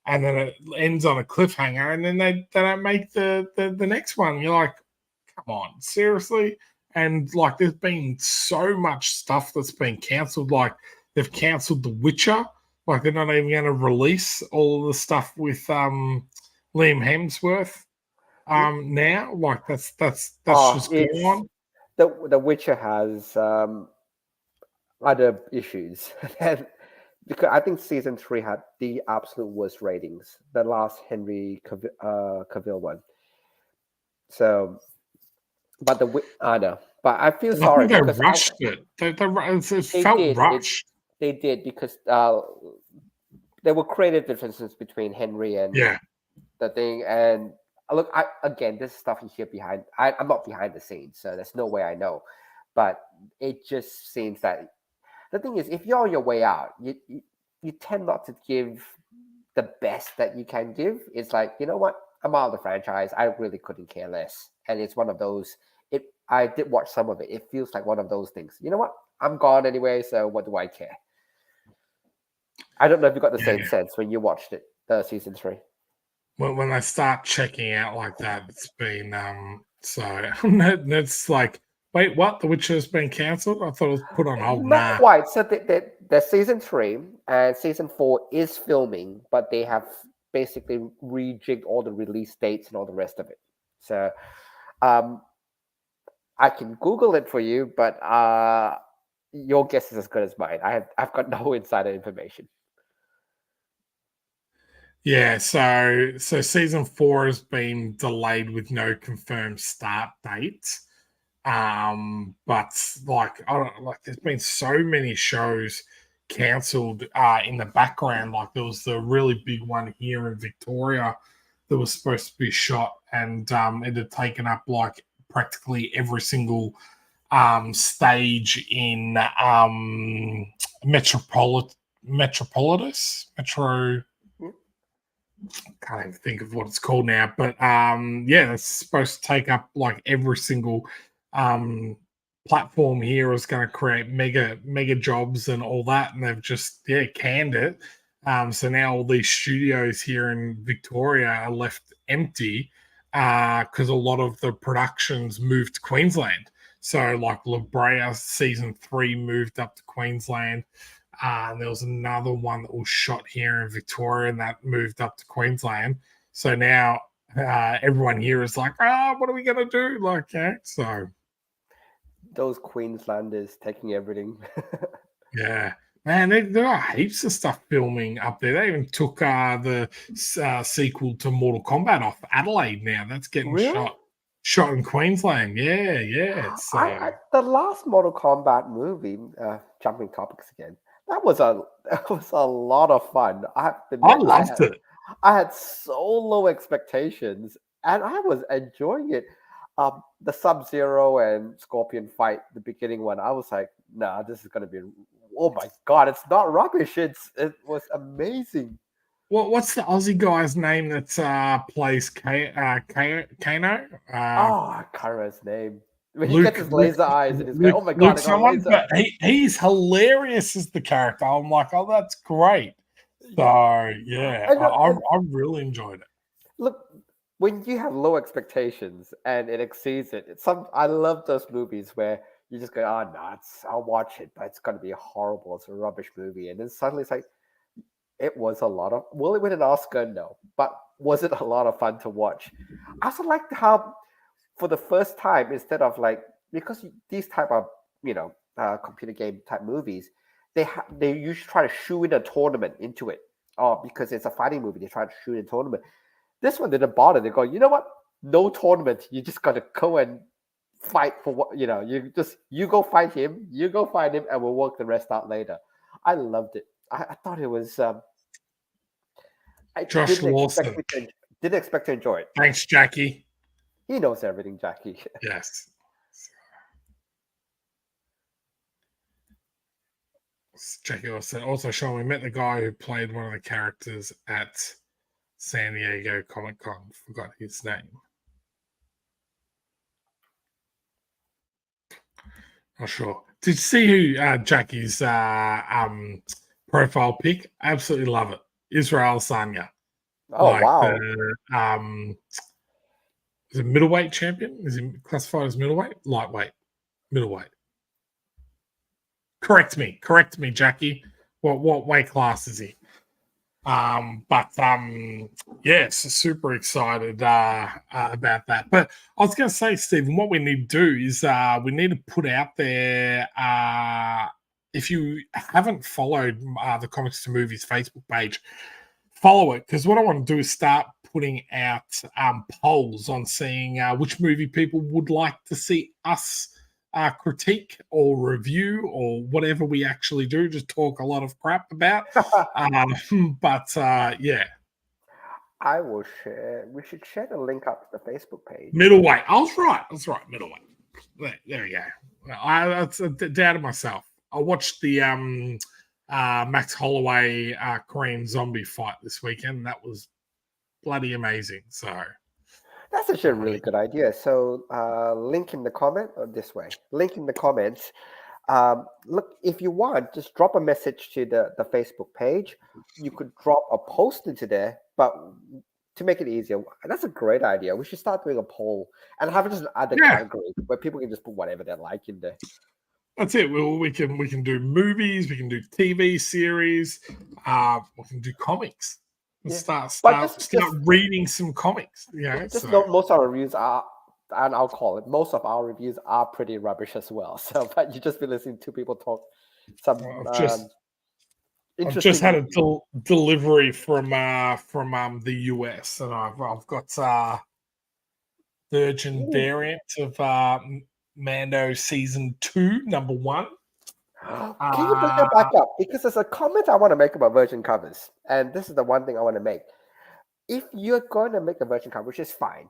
and then it ends on a cliffhanger and then they don't make the next one. You're like, come on, seriously? And like there's been so much stuff that's been cancelled. Like they've cancelled The Witcher. Like they're not even going to release all of the stuff with Liam Hemsworth now. Like that's just gone. The Witcher has other issues. Because I think season 3 had the absolute worst ratings, the last Henry Cavill one. So, but I know, but I feel sorry I think because they rushed it. It felt rushed. They did because there were creative differences between Henry and the thing. And look, again, this is stuff you hear behind. I'm not behind the scenes, so there's no way I know. But it just seems that the thing is, if you're on your way out, you tend not to give the best that you can give. It's like, you know what? I'm out of the franchise. I really couldn't care less. And it's one of those. I did watch some of it. It feels like one of those things. You know what? I'm gone anyway, so what do I care? I don't know if you got the same sense when you watched it, season 3. When I start checking out like that, it's been so it's like, wait, what? The Witcher's been cancelled? I thought it was put on hold. Not quite. So the season 3 and season 4 is filming, but they have basically rejigged all the release dates and all the rest of it. So I can Google it for you, but your guess is as good as mine. I've got no insider information. Yeah, so season 4 has been delayed with no confirmed start date. But like there's been so many shows cancelled in the background. Like there was the really big one here in Victoria that was supposed to be shot, and it had taken up like practically every single stage in can't even think of what it's called now, but it's supposed to take up like every single platform here. Is going to create mega jobs and all that, and they've just canned it. So now all these studios here in Victoria are left empty because a lot of the productions moved to Queensland. So like La Brea season 3 moved up to Queensland. And there was another one that was shot here in Victoria and that moved up to Queensland. So now everyone here is like, what are we going to do? Like, so. Those Queenslanders taking everything. Yeah. Man, there are heaps of stuff filming up there. They even took the sequel to Mortal Kombat off Adelaide now. That's getting shot in Queensland. Yeah. So. The last Mortal Kombat movie, jumping topics again, that was a lot of fun. I have to admit, I loved it. I had so low expectations, and I was enjoying it. The Sub-Zero and Scorpion fight, the beginning one, I was like, nah, this is gonna be. Oh my god, it's not rubbish. It was amazing. What's the Aussie guy's name that plays Kano? Oh, I can't remember his name. When he Luke, gets his laser eyes and he's like, Luke, oh my god, Luke I got a someone, laser. but he's hilarious as the character. I'm like, oh, that's great. So yeah, And look, I really enjoyed it. look, when you have low expectations and it exceeds it, I love those movies where you just go, oh no, I'll watch it, but it's gonna be horrible. It's a rubbish movie, and then suddenly it's like it was a lot of. Will it win an Oscar? No, but was it a lot of fun to watch? I also liked how, for the first time, instead of like because these type of computer game type movies, they usually try to shoe in a tournament into it. Oh, because it's a fighting movie, they try to shoot in a tournament. This one didn't bother. They go, you know what? No tournament. You just got to go and fight for what you go fight him, and we'll work the rest out later. I loved it. I thought it was. I Josh Lawson. Didn't expect to enjoy it. Thanks, Jackie. He knows everything, Jackie. Yes. Jackie also Sean, we met the guy who played one of the characters at San Diego Comic Con. Forgot his name. Not sure. Did you see who Jackie's profile pic? Absolutely love it. Israel Sanya. Oh wow! Is it middleweight champion? Is he classified as middleweight? Lightweight? Middleweight. Correct me, Jackie. What weight class is he? Yes, super excited about that. But I was going to say, Stephen, what we need to do is we need to put out there. If you haven't followed the Comics to Movies Facebook page, follow it, because what I want to do is start putting out polls on seeing which movie people would like to see us critique or review or whatever we actually do, just talk a lot of crap about. Yeah. I will share. We should share the link up to the Facebook page. Middleweight. I was right. Middleweight. There we go. That's doubted myself. I watched the Max Holloway Korean zombie fight this weekend. That was bloody amazing. So that's actually a really good idea. So link in the comment, or this way. Link in the comments. Look, if you want, just drop a message to the Facebook page. You could drop a post into there, but to make it easier, that's a great idea. We should start doing a poll and have just another category where people can just put whatever they like in there. That's it. We can do movies, we can do TV series, we can do comics. Start reading some comics. Just know most of our reviews are, and I'll call it, most of our reviews are pretty rubbish as well. So, but you just be listening to people talk some. I've just had a delivery from the US, and I've got Virgin variant of Mando season 2, number 1. Can you bring that back up? Because there's a comment I want to make about virgin covers, and this is the one thing I want to make. If you're going to make a virgin cover, which is fine,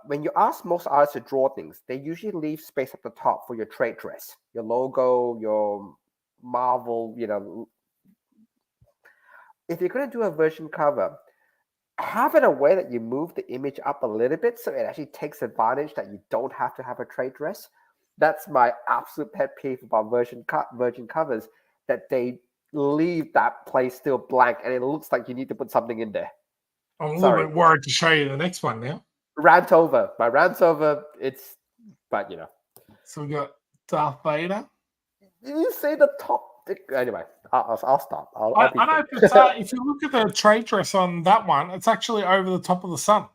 when you ask most artists to draw things, they usually leave space at the top for your trade dress, your logo, your Marvel, If you're going to do a virgin cover, have it a way that you move the image up a little bit so it actually takes advantage that you don't have to have a trade dress. That's my absolute pet peeve about virgin covers, that they leave that place still blank and it looks like you need to put something in there. I'm a little bit worried to show you the next one now. Rant over. My rant's over. But So we got Darth Vader. You say the top. Anyway, I'll stop. I know, but if you look at the trade dress on that one, it's actually over the top of the sun.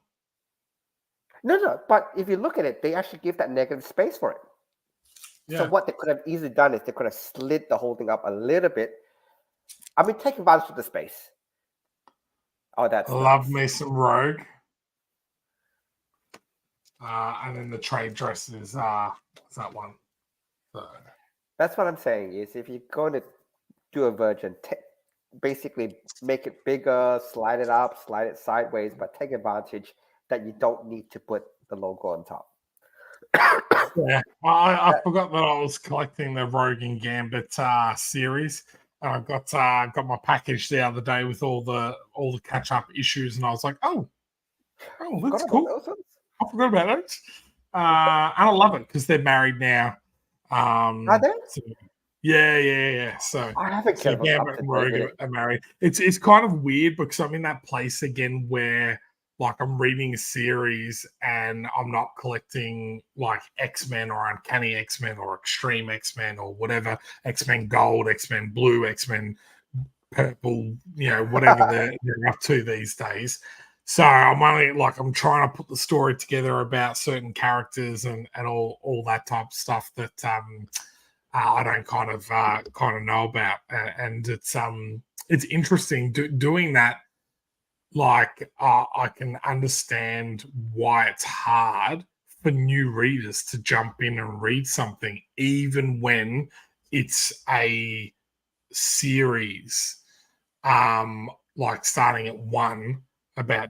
No. But if you look at it, they actually give that negative space for it. Yeah. So what they could have easily done is they could have slid the whole thing up a little bit. I mean, take advantage of the space. Oh, that's love me some Rogue. And then the trade dress is that one. So. That's what I'm saying is if you're going to do a virgin, basically make it bigger, slide it up, slide it sideways, but take advantage that you don't need to put the logo on top. Yeah, I forgot that I was collecting the Rogue and Gambit series. I got my package the other day with all the catch up issues, and I was like, oh, that's Forgot about cool. those ones. I forgot about those. And I love it because they're married now. Are they? So, yeah. So I haven't kept up Gambit to and date with Rogue it. are married. It's kind of weird because I'm in that place again where like I'm reading a series and I'm not collecting like X-Men or Uncanny X-Men or Extreme X-Men or whatever, X-Men Gold, X-Men Blue, X-Men Purple, whatever they're up to these days. So I'm trying to put the story together about certain characters and all that type of stuff that I don't kind of know about, and it's interesting doing that. Like I can understand why it's hard for new readers to jump in and read something, even when it's a series, like starting at one about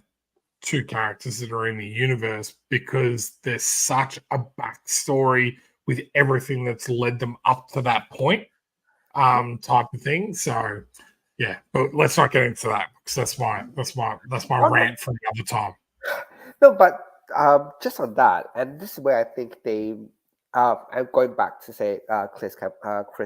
two characters that are in the universe, because there's such a backstory with everything that's led them up to that point, type of thing. So yeah, but let's not get into that because that's my Oh, no, rant for another time. no, but just on that, and this is where I think they, I'm going back to say Chris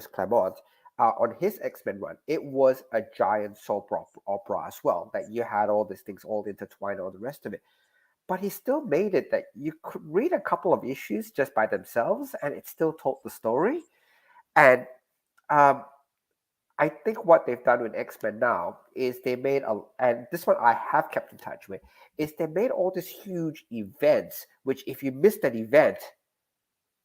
Claremont, on his X-Men run, it was a giant soap opera as well, that you had all these things all intertwined, all the rest of it. But he still made it that you could read a couple of issues just by themselves, and it still told the story. And um, I think what they've done with X-Men now is they made and this one I have kept in touch with, is they made all these huge events, which if you missed an event,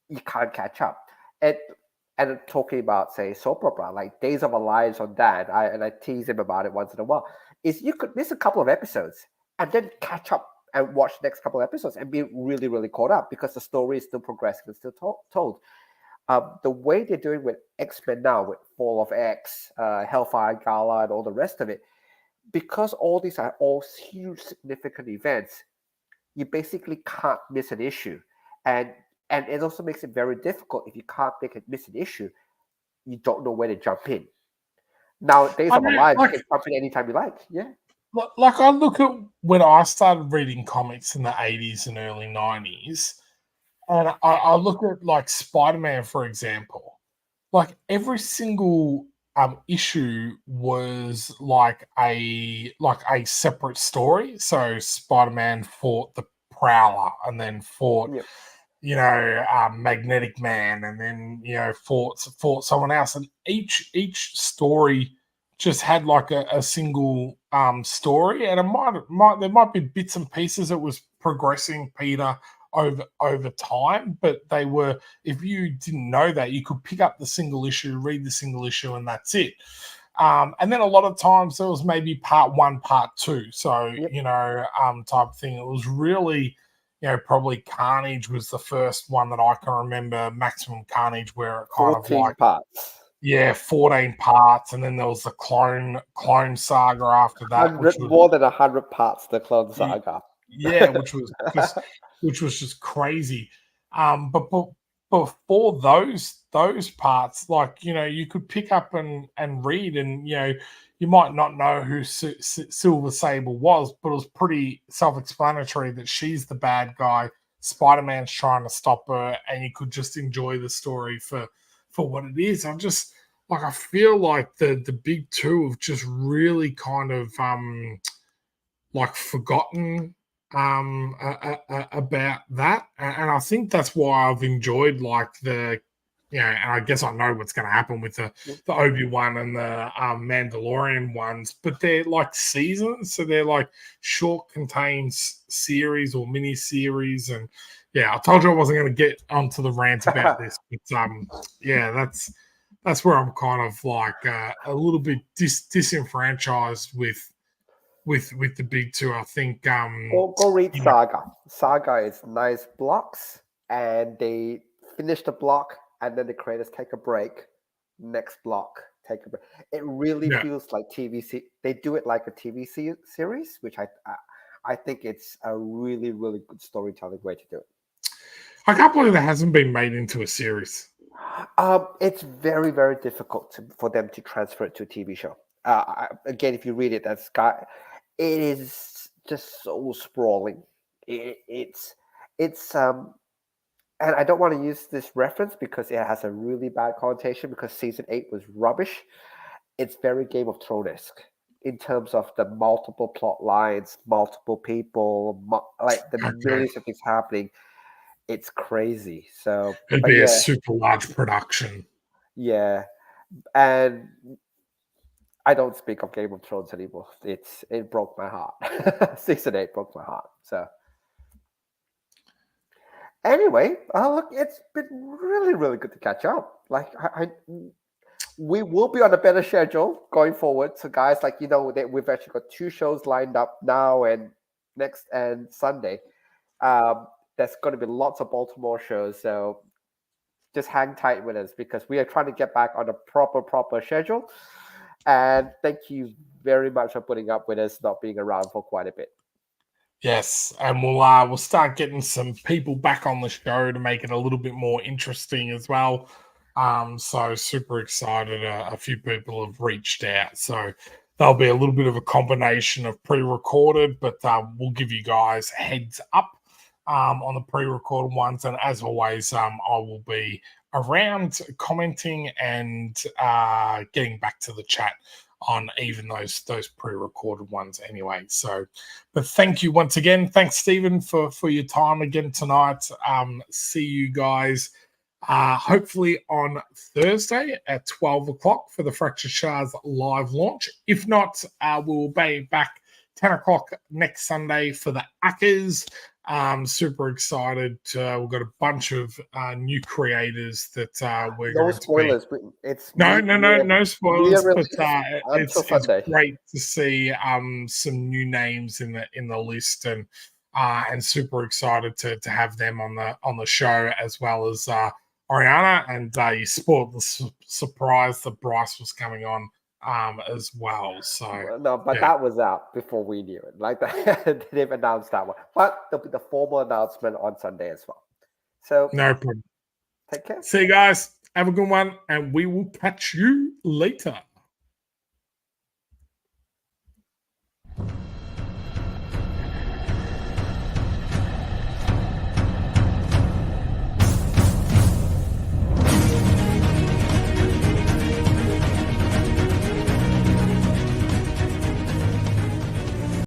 you can't catch up. And talking about, say, soap opera, like Days of Our Lives on that, I tease him about it once in a while, is you could miss a couple of episodes and then catch up and watch the next couple of episodes and be really, really caught up because the story is still progressing and still told. The way they're doing with X-Men now, with Fall of X, Hellfire Gala, and all the rest of it, because all these are all huge, significant events, you basically can't miss an issue. And it also makes it very difficult if you can't miss an issue, you don't know where to jump in. Now, Days I of Our mean, Lives, you like, can jump in anytime you like. Yeah. like I look at when I started reading comics in the 80s and early 90s, and I look at like Spider-Man, for example. Like every single issue was like a separate story. So Spider-Man fought the Prowler and then fought, Yep. Magnetic Man, and then fought someone else, and each story just had like a single story, and it might there might be bits and pieces that was progressing Peter over time, but they were, if you didn't know that, you could pick up the single issue, read the single issue, and that's it. And then a lot of times there was maybe part one, part two, so Yep. type of thing. It was really, probably Carnage was the first one that I can remember, Maximum Carnage, where it kind of 14 like, parts. 14 parts, and then there was the clone saga after that, which 100, was more than 100 parts, the Clone Saga. which was just crazy. But before those parts, like you could pick up and read, and you might not know who Silver Sable was, but it was pretty self-explanatory that she's the bad guy. Spider-Man's trying to stop her, and you could just enjoy the story for what it is. I'm just like, I feel like the big two have just really kind of like forgotten about that, and I think that's why I've enjoyed like the and I guess I know what's going to happen with the Obi-Wan and the Mandalorian ones, but they're like seasons, so they're like short contained series or mini series. And I told you I wasn't going to get onto the rant about this, but that's where I'm kind of like a little bit disenfranchised with the big two. I think Go read Saga. Saga is nice blocks, and they finish the block, and then the creators take a break. Next block, take a break. It really feels like they do it like a TV series, which I think it's a really, really good storytelling way to do it. I can't believe that hasn't been made into a series. It's very, very difficult for them to transfer it to a TV show. Again, if you read it, it is just so sprawling. It's and I don't want to use this reference because it has a really bad connotation because season 8 was rubbish. It's very Game of Thrones-esque in terms of the multiple plot lines, multiple people, like the millions of things happening. It's crazy. So, It'd but be a yeah, super large production. yeah, and I don't speak of Game of Thrones anymore. It broke my heart. Season 8 broke my heart. So anyway, look, it's been really, really good to catch up. Like we will be on a better schedule going forward. So guys, like that we've actually got 2 shows lined up now and next and Sunday. There's going to be lots of Baltimore shows. So just hang tight with us because we are trying to get back on a proper schedule. And thank you very much for putting up with us not being around for quite a bit. Yes, and we'll start getting some people back on the show to make it a little bit more interesting as well. So super excited. A few people have reached out, so there'll be a little bit of a combination of pre-recorded, but we'll give you guys a heads up on the pre-recorded ones. And as always, I will be around commenting and getting back to the chat on even those pre-recorded ones anyway. So, but thank you once again. Thanks, Stephen, for your time again tonight. See you guys hopefully on Thursday at 12 o'clock for the Fractured Shards live launch. If not, we'll be back 10 o'clock next Sunday for the Ackers. Super excited. We've got a bunch of new creators that we're no going spoilers. to be... It's no spoilers. But it's Sunday. great to see some new names in the list, and super excited to have them on the show, as well as Oriana. And you spoiled the surprise that Bryce was coming on as well. So no, but that was out before we knew it. Like they've announced that one, but there'll be the formal announcement on Sunday as well. So no problem. Take care. See you guys. Have a good one, and we will catch you later.